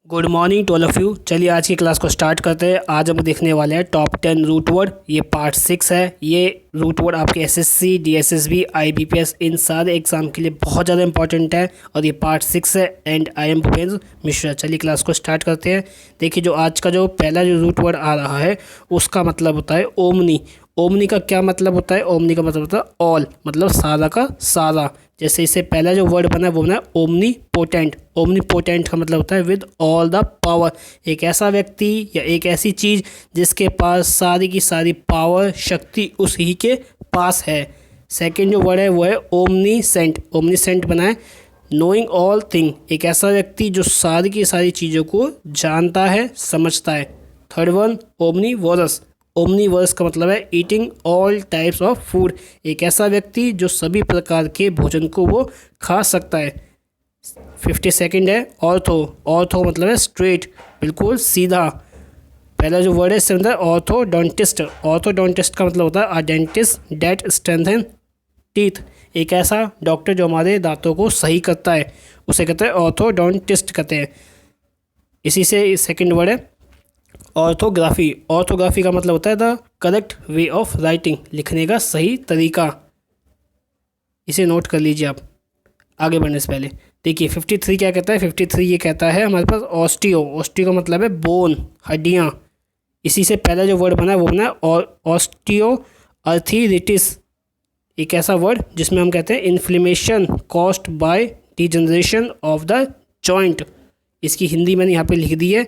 Good morning to all of you. चलिए आज की क्लास को स्टार्ट करते हैं। आज हम देखने वाले हैं टॉप 10 रूट वर्ड। ये पार्ट 6 है। ये रूट वर्ड आपके एसएससी, डीएसएसबी, आईबीपीएस इन सारे एग्जाम के लिए बहुत ज़्यादा इंपॉर्टेंट है और ये पार्ट 6 है। And I am Bhupendra Mishra. चलिए क्लास को स्टार्ट करते हैं। देखिए जो आज का जो पहला जो रूट वर्ड आ रहा है उसका मतलब होता है ओमनी। ओमनी का क्या मतलब होता है? ओमनी का मतलब होता है ऑल, मतलब सारा का सारा। जैसे इससे पहला जो वर्ड बना है वो बना है ओमनी पोटेंट। ओमनी पोटेंट का मतलब होता है विद ऑल द पावर। एक ऐसा व्यक्ति या एक ऐसी चीज़ जिसके पास सारी की सारी पावर, शक्ति उस ही के पास है। सेकंड जो वर्ड है वो है ओमनी सेंट। ओमनी सेंट बना है नोइंग ऑल थिंग। एक ऐसा व्यक्ति जो सारी की सारी चीज़ों को जानता है, समझता है। Third one omni vores. Omniverse का मतलब है eating all types of food. एक ऐसा व्यक्ति जो सभी प्रकार के भोजन को वो खा सकता है। 52nd है ऑर्थो। ऑर्थो मतलब है स्ट्रेट, बिल्कुल सीधा। पहला जो वर्ड है इससे मतलब है ऑर्थोडोंटिस्ट। ऑर्थोडोंटिस्ट का मतलब होता है a dentist that strengthen teeth. एक ऐसा डॉक्टर जो हमारे दांतों को सही करता है उसे कहते हैं ऑर्थोडोंटिस्ट कहते हैं। इसी से सेकंड वर्ड है ऑर्थोग्राफी। ऑर्थोग्राफी का मतलब होता है the correct way of writing, लिखने का सही तरीका। इसे नोट कर लीजिए आप आगे बढ़ने से पहले। देखिए 53 क्या कहता है? 53 ये कहता है हमारे पास ऑस्टियो। ऑस्टियो का मतलब है बोन, हड्डियाँ। इसी से पहला जो वर्ड बना है वो बना है ऑस्टियो अर्थीरिटिस। एक ऐसा वर्ड जिसमें हम कहते हैं inflammation caused by degeneration of the joint. इसकी हिंदी मैंने यहाँ पे लिख दी है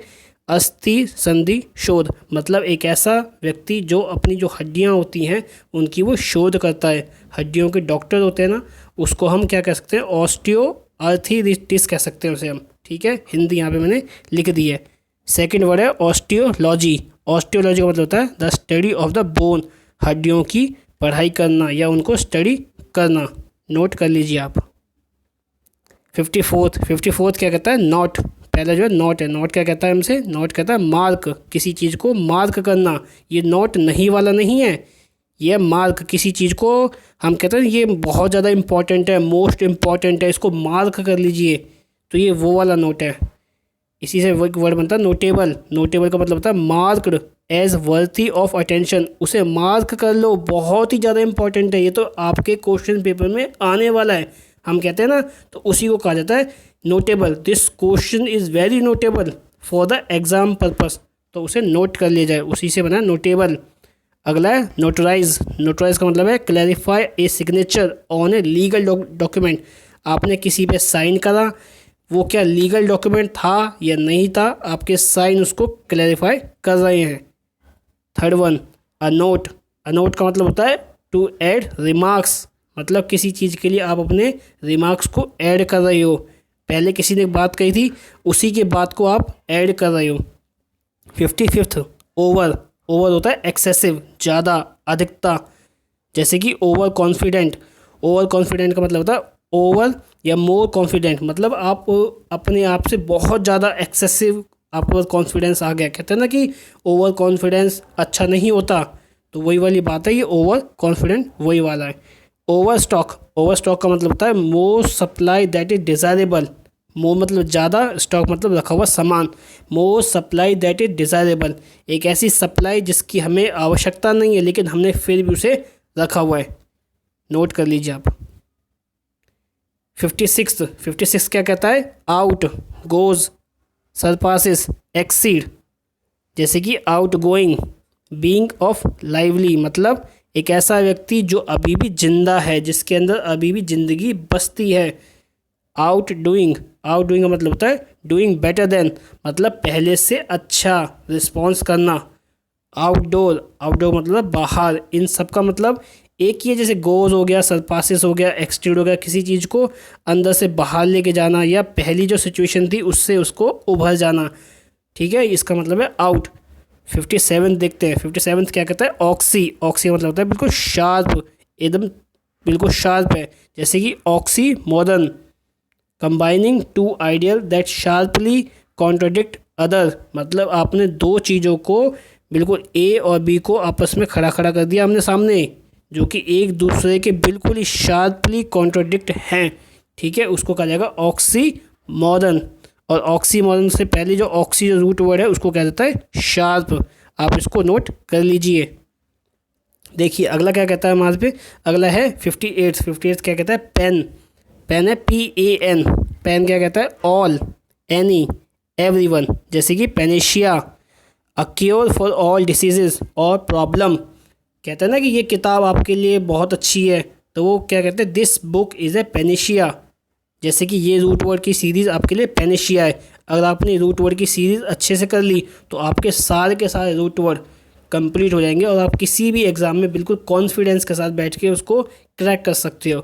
अस्थि संधि शोध। मतलब एक ऐसा व्यक्ति जो अपनी जो हड्डियाँ होती हैं उनकी वो शोध करता है। हड्डियों के डॉक्टर होते हैं ना, उसको हम क्या कह सकते हैं? ऑस्टियो आर्थराइटिस कह सकते हैं उसे हम। ठीक है, हिंदी यहाँ पे मैंने लिख दी है। सेकंड वर्ड है ऑस्टियोलॉजी। ऑस्टियोलॉजी का मतलब होता है the study of the bone, हड्डियों की पढ़ाई करना या उनको स्टडी करना। नोट कर लीजिए आप। 54th क्या कहता है? नॉट। पहला जो है नॉट है। नॉट क्या कहता है हमसे? नॉट कहता है मार्क, किसी चीज़ को मार्क करना। ये नॉट नहीं वाला नहीं है, ये मार्क। किसी चीज़ को हम कहते हैं ये बहुत ज़्यादा इंपॉर्टेंट है, मोस्ट इम्पॉर्टेंट है, इसको मार्क कर लीजिए, तो ये वो वाला नोट है। इसी से वर्ड बनता है नोटेबल। नोटेबल का मतलब होता है marked as worthy of attention. उसे मार्क कर लो, बहुत ही ज़्यादा इंपॉर्टेंट है। ये तो आपके क्वेश्चन पेपर में आने वाला है। हम कहते हैं ना, तो उसी को कहा जाता है notable. This question is very notable for the exam purpose, तो उसे नोट कर लिया जाए, उसी से बना नोटेबल। अगला है नोटराइज। नोटराइज का मतलब है clarify a signature on a legal document. आपने किसी पे साइन करा, वो क्या लीगल डॉक्यूमेंट था या नहीं था, आपके साइन उसको क्लैरिफाई कर रहे हैं। Third one a note. A note का मतलब होता है टू ऐड रिमार्क्स। मतलब किसी चीज़ के लिए आप अपने रिमार्क्स को ऐड कर रहे हो। पहले किसी ने बात कही थी, उसी के बात को आप ऐड कर रहे हो। 55th over. ओवर होता है एक्सेसिव, ज़्यादा, अधिकता। जैसे कि ओवर कॉन्फिडेंट। ओवर कॉन्फिडेंट का मतलब होता है ओवर या मोर कॉन्फिडेंट। मतलब आप अपने आप से बहुत ज़्यादा एक्सेसिव आपके पास कॉन्फिडेंस आ गया। कहते हैं ना कि ओवर कॉन्फिडेंस अच्छा नहीं होता, तो वही वाली बात है, ये ओवर कॉन्फिडेंट वही वाला है। Over stock. ओवर स्टॉक का मतलब होता है मोर सप्लाई दैट इज डिज़ायरेबल। मोर मतलब ज़्यादा, स्टॉक मतलब रखा हुआ सामान। मोर सप्लाई दैट इज डिज़ायरेबल, एक ऐसी सप्लाई जिसकी हमें आवश्यकता नहीं है लेकिन हमने फिर भी उसे रखा हुआ है। नोट कर लीजिए आप। 56 क्या कहता है? Out, goes, surpasses, exceed. जैसे कि out going, being of lively. मतलब एक ऐसा व्यक्ति जो अभी भी जिंदा है, जिसके अंदर अभी भी जिंदगी बसती है। Out doing. आउट डूइंग का मतलब होता है डूइंग बेटर देन, मतलब पहले से अच्छा रिस्पॉन्स करना। आउटडोर। आउटडोर मतलब बाहर। इन सब का मतलब एक ही है। जैसे गोज हो गया, सरपासिस हो गया, एक्सट्रीड हो गया, किसी चीज़ को अंदर से बाहर लेके जाना या पहली जो सिचुएशन थी उससे उसको उभर जाना। ठीक है, इसका मतलब है आउट। 57 देखते हैं। 57 क्या कहता है? ऑक्सी। ऑक्सी मतलब होता है बिल्कुल शार्प, एकदम बिल्कुल शार्प है। जैसे कि oxymoron, combining two ideal that sharply contradict other. मतलब आपने दो चीज़ों को बिल्कुल ए और बी को आपस में खड़ा खड़ा कर दिया हमने सामने, जो कि एक दूसरे के बिल्कुल ही शार्पली कॉन्ट्रोडिक्ट हैं। ठीक है, उसको कहा जाएगा ऑक्सी मॉडर्न। और ऑक्सीमोरन से पहले जो ऑक्सी जो रूट वर्ड है उसको कह देता है शार्प। आप इसको नोट कर लीजिए। देखिए अगला क्या कहता है हमारे पे, अगला है 58 क्या कहता है, पेन। पेन है PAN। पेन क्या कहता है, ऑल, एनी, एवरीवन, जैसे कि Panacea, a cure for all diseases और प्रॉब्लम। कहते हैं ना कि ये किताब आपके लिए बहुत अच्छी है, तो वो क्या कहते हैं, this book is a Panacea. जैसे कि ये रूट वर्ड की सीरीज़ आपके लिए पेनेशिया है। अगर आपने रूट वर्ड की सीरीज़ अच्छे से कर ली तो आपके सारे के सारे रूट वर्ड कंप्लीट हो जाएंगे और आप किसी भी एग्ज़ाम में बिल्कुल कॉन्फिडेंस के साथ बैठ के उसको क्रैक कर सकते हो।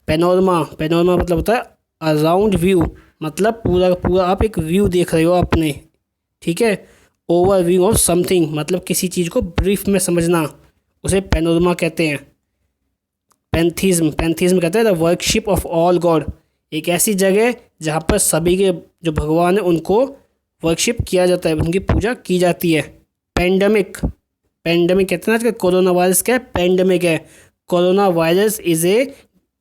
पेनोरमा, पेनोरमा मतलब होता है अराउंड व्यू, मतलब पूरा पूरा आप एक व्यू देख रहे हो अपने, ठीक है। ओवर व्यू ऑफ समथिंग, मतलब किसी चीज़ को ब्रीफ में समझना, उसे पेनोरमा कहते हैं। पैंथीज्म, पैंथीज्म कहते हैं the worship of all God, एक ऐसी जगह जहाँ पर सभी के जो भगवान हैं उनको वर्कशिप किया जाता है, उनकी पूजा की जाती है। पेंडेमिक, पेंडेमिक कहते हैं ना, कोरोना वायरस क्या है, पेंडेमिक है। Corona virus is a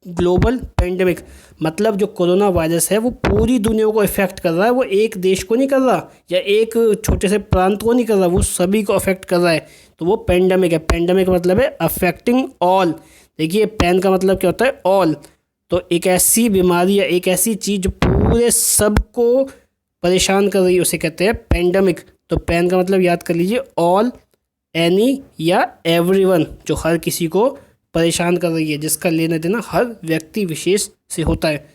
global pandemic, मतलब जो कोरोना वायरस है वो पूरी दुनिया को इफेक्ट कर रहा है, वो एक देश को नहीं कर रहा या एक छोटे से प्रांत को नहीं कर रहा, वो सभी को अफेक्ट कर रहा है, तो वो पेंडेमिक है। पेंडेमिक मतलब है अफेक्टिंग ऑल। देखिए पेन का मतलब क्या होता है, ऑल, तो एक ऐसी बीमारी या एक ऐसी चीज़ जो पूरे सब को परेशान कर रही है उसे कहते हैं पेंडेमिक। तो पेन का मतलब याद कर लीजिए, ऑल, एनी या एवरीवन, जो हर किसी को परेशान कर रही है, जिसका लेना देना हर व्यक्ति विशेष से होता है।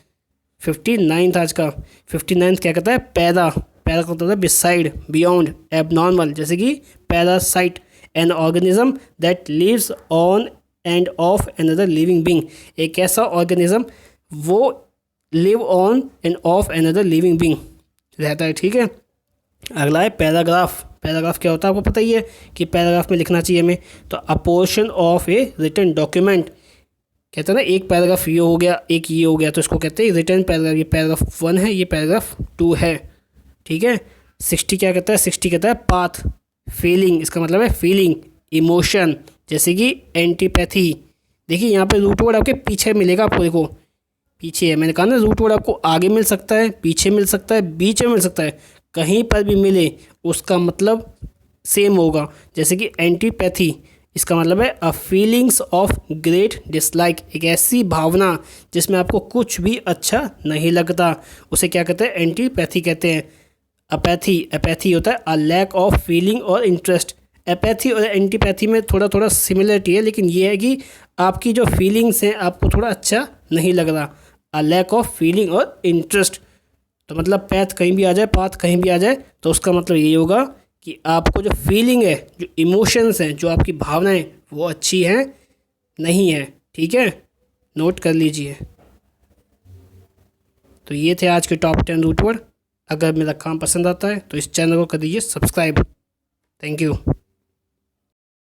59 आज का 59 क्या कहता है, पैरा। पैरा का होता है बिसाइड, बियॉन्ड, एबनॉर्मल, जैसे कि parasite, an organism that lives on and of another living being, एक ऐसा ऑर्गेनिज्म वो live on and of another living being रहता है, ठीक है। अगला है पैराग्राफ। पैराग्राफ क्या होता है आपको पता ही है कि पैराग्राफ में लिखना चाहिए हमें, तो a portion of a written document, कहते हैं ना एक पैराग्राफ ये हो गया एक ये हो गया, तो इसको कहते हैं रिटन पैराग्राफ। ये पैराग्राफ 1 है, ये पैराग्राफ 2 है, ठीक है। 60 क्या कहता है, 60 कहता है पाथ, फीलिंग, इसका मतलब है फीलिंग, इमोशन, जैसे कि एंटीपैथी। देखिए यहाँ पे रूट वर्ड आपके पीछे मिलेगा आपको, देखो पीछे है, मैंने कहा ना रूट वर्ड आपको आगे मिल सकता है, पीछे मिल सकता है, बीच में मिल सकता है, कहीं पर भी मिले उसका मतलब सेम होगा। जैसे कि एंटीपैथी, इसका मतलब है अ फीलिंग्स ऑफ ग्रेट डिसलाइक, एक ऐसी भावना जिसमें आपको कुछ भी अच्छा नहीं लगता, उसे क्या कहते हैं, एंटीपैथी कहते हैं। अपैथी, अपैथी होता है अ लैक ऑफ फीलिंग और इंटरेस्ट। एपैथी और एंटीपैथी में थोड़ा थोड़ा सिमिलरिटी है, लेकिन ये है कि आपकी जो फीलिंग्स हैं आपको थोड़ा अच्छा नहीं लग रहा, अ लैक ऑफ फीलिंग और इंटरेस्ट। तो मतलब पैथ कहीं भी आ जाए, पाथ कहीं भी आ जाए, तो उसका मतलब यही होगा कि आपको जो फीलिंग है, जो इमोशंस हैं, जो आपकी भावनाएं, वो अच्छी हैं नहीं है, ठीक है, नोट कर लीजिए। तो ये थे आज के टॉप 10 रूट वर्ड। अगर मेरा काम पसंद आता है तो इस चैनल को कर दीजिए सब्सक्राइब। Thank you.